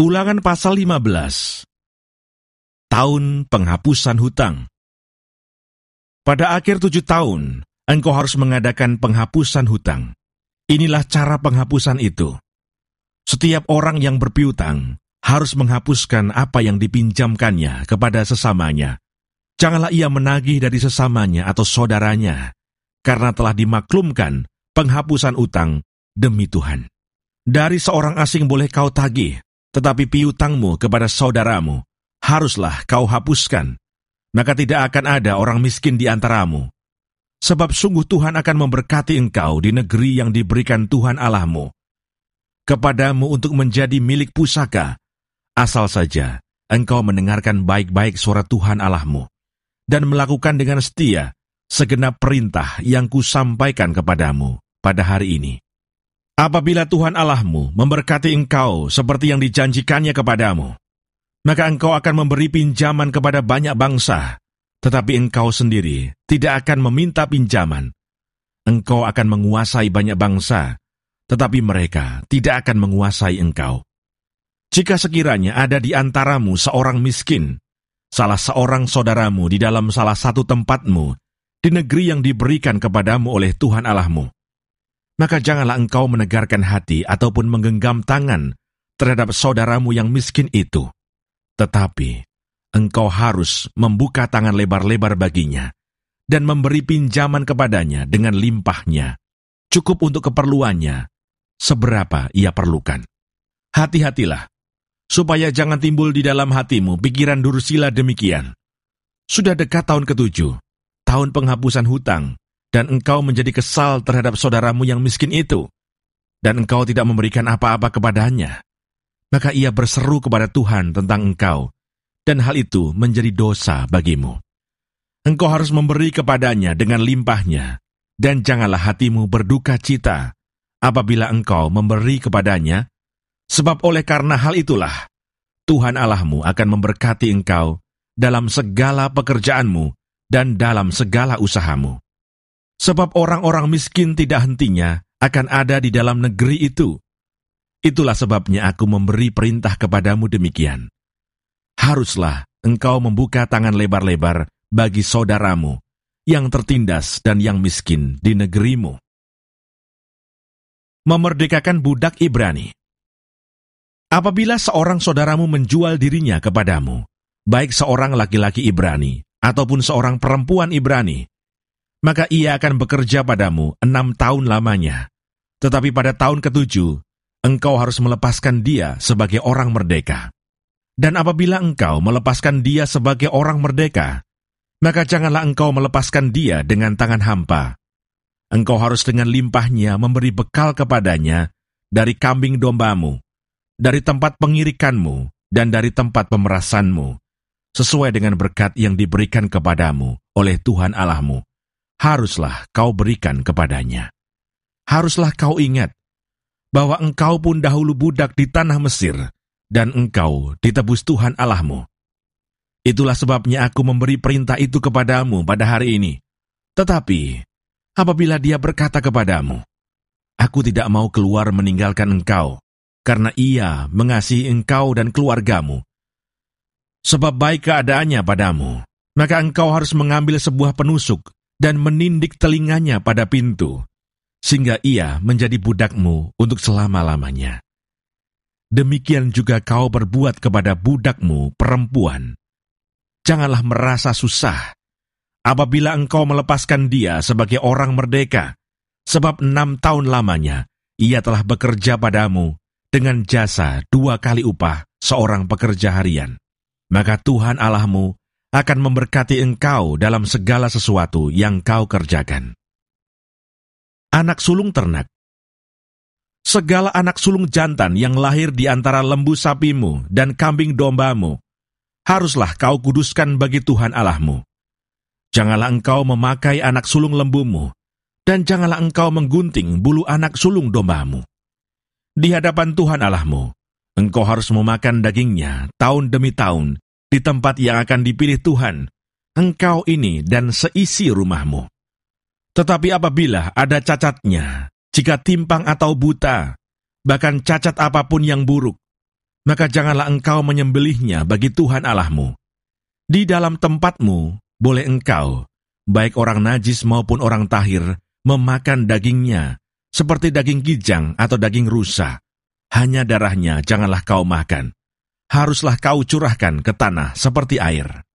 Ulangan pasal 15. Tahun penghapusan hutang. Pada akhir 7 tahun, engkau harus mengadakan penghapusan hutang. Inilah cara penghapusan itu. Setiap orang yang berpiutang harus menghapuskan apa yang dipinjamkannya kepada sesamanya. Janganlah ia menagih dari sesamanya atau saudaranya, karena telah dimaklumkan penghapusan utang demi Tuhan. Dari seorang asing boleh kau tagih, tetapi piutangmu kepada saudaramu haruslah kau hapuskan. Maka tidak akan ada orang miskin di antaramu. Sebab sungguh Tuhan akan memberkati engkau di negeri yang diberikan Tuhan Allahmu kepadamu untuk menjadi milik pusaka, asal saja engkau mendengarkan baik-baik suara Tuhan Allahmu dan melakukan dengan setia segenap perintah yang kusampaikan kepadamu pada hari ini. Apabila Tuhan Allahmu memberkati engkau seperti yang dijanjikannya kepadamu, maka engkau akan memberi pinjaman kepada banyak bangsa, tetapi engkau sendiri tidak akan meminta pinjaman. Engkau akan menguasai banyak bangsa, tetapi mereka tidak akan menguasai engkau. Jika sekiranya ada di antaramu seorang miskin, salah seorang saudaramu di dalam salah satu tempatmu, di negeri yang diberikan kepadamu oleh Tuhan Allahmu, maka janganlah engkau menegarkan hati ataupun menggenggam tangan terhadap saudaramu yang miskin itu. Tetapi engkau harus membuka tangan lebar-lebar baginya dan memberi pinjaman kepadanya dengan limpahnya, cukup untuk keperluannya, seberapa ia perlukan. Hati-hatilah, supaya jangan timbul di dalam hatimu pikiran dursila demikian. Sudah dekat tahun ke-7, tahun penghapusan hutang, dan engkau menjadi kesal terhadap saudaramu yang miskin itu, dan engkau tidak memberikan apa-apa kepadanya. Maka ia berseru kepada Tuhan tentang engkau, dan hal itu menjadi dosa bagimu. Engkau harus memberi kepadanya dengan limpahnya, dan janganlah hatimu berduka cita apabila engkau memberi kepadanya, sebab oleh karena hal itulah Tuhan Allahmu akan memberkati engkau dalam segala pekerjaanmu dan dalam segala usahamu. Sebab orang-orang miskin tidak hentinya akan ada di dalam negeri itu. Itulah sebabnya aku memberi perintah kepadamu demikian. Haruslah engkau membuka tangan lebar-lebar bagi saudaramu yang tertindas dan yang miskin di negerimu. Memerdekakan budak Ibrani. Apabila seorang saudaramu menjual dirinya kepadamu, baik seorang laki-laki Ibrani ataupun seorang perempuan Ibrani, maka ia akan bekerja padamu 6 tahun lamanya. Tetapi pada tahun ke-7, engkau harus melepaskan dia sebagai orang merdeka. Dan apabila engkau melepaskan dia sebagai orang merdeka, maka janganlah engkau melepaskan dia dengan tangan hampa. Engkau harus dengan limpahnya memberi bekal kepadanya dari kambing dombamu, dari tempat pengirikanmu, dan dari tempat pemerasanmu, sesuai dengan berkat yang diberikan kepadamu oleh Tuhan Allahmu. Haruslah kau berikan kepadanya. Haruslah kau ingat bahwa engkau pun dahulu budak di tanah Mesir, dan engkau ditebus Tuhan Allahmu. Itulah sebabnya aku memberi perintah itu kepadamu pada hari ini. Tetapi, apabila dia berkata kepadamu, aku tidak mau keluar meninggalkan engkau, karena ia mengasihi engkau dan keluargamu, sebab baik keadaannya padamu, maka engkau harus mengambil sebuah penusuk dan menindik telinganya pada pintu, sehingga ia menjadi budakmu untuk selama-lamanya. Demikian juga kau berbuat kepada budakmu perempuan. Janganlah merasa susah apabila engkau melepaskan dia sebagai orang merdeka, sebab 6 tahun lamanya ia telah bekerja padamu dengan jasa 2 kali upah seorang pekerja harian. Maka Tuhan Allahmu akan memberkati engkau dalam segala sesuatu yang kau kerjakan. Anak sulung ternak. Segala anak sulung jantan yang lahir di antara lembu sapimu dan kambing dombamu, haruslah kau kuduskan bagi Tuhan Allahmu. Janganlah engkau memakai anak sulung lembumu, dan janganlah engkau menggunting bulu anak sulung dombamu. Di hadapan Tuhan Allahmu, engkau harus memakan dagingnya tahun demi tahun, di tempat yang akan dipilih Tuhan, engkau ini dan seisi rumahmu. Tetapi apabila ada cacatnya, jika timpang atau buta, bahkan cacat apapun yang buruk, maka janganlah engkau menyembelihnya bagi Tuhan Allahmu. Di dalam tempatmu boleh engkau, baik orang najis maupun orang tahir, memakan dagingnya, seperti daging kijang atau daging rusa. Hanya darahnya janganlah kau makan. Haruslah kau curahkan ke tanah seperti air.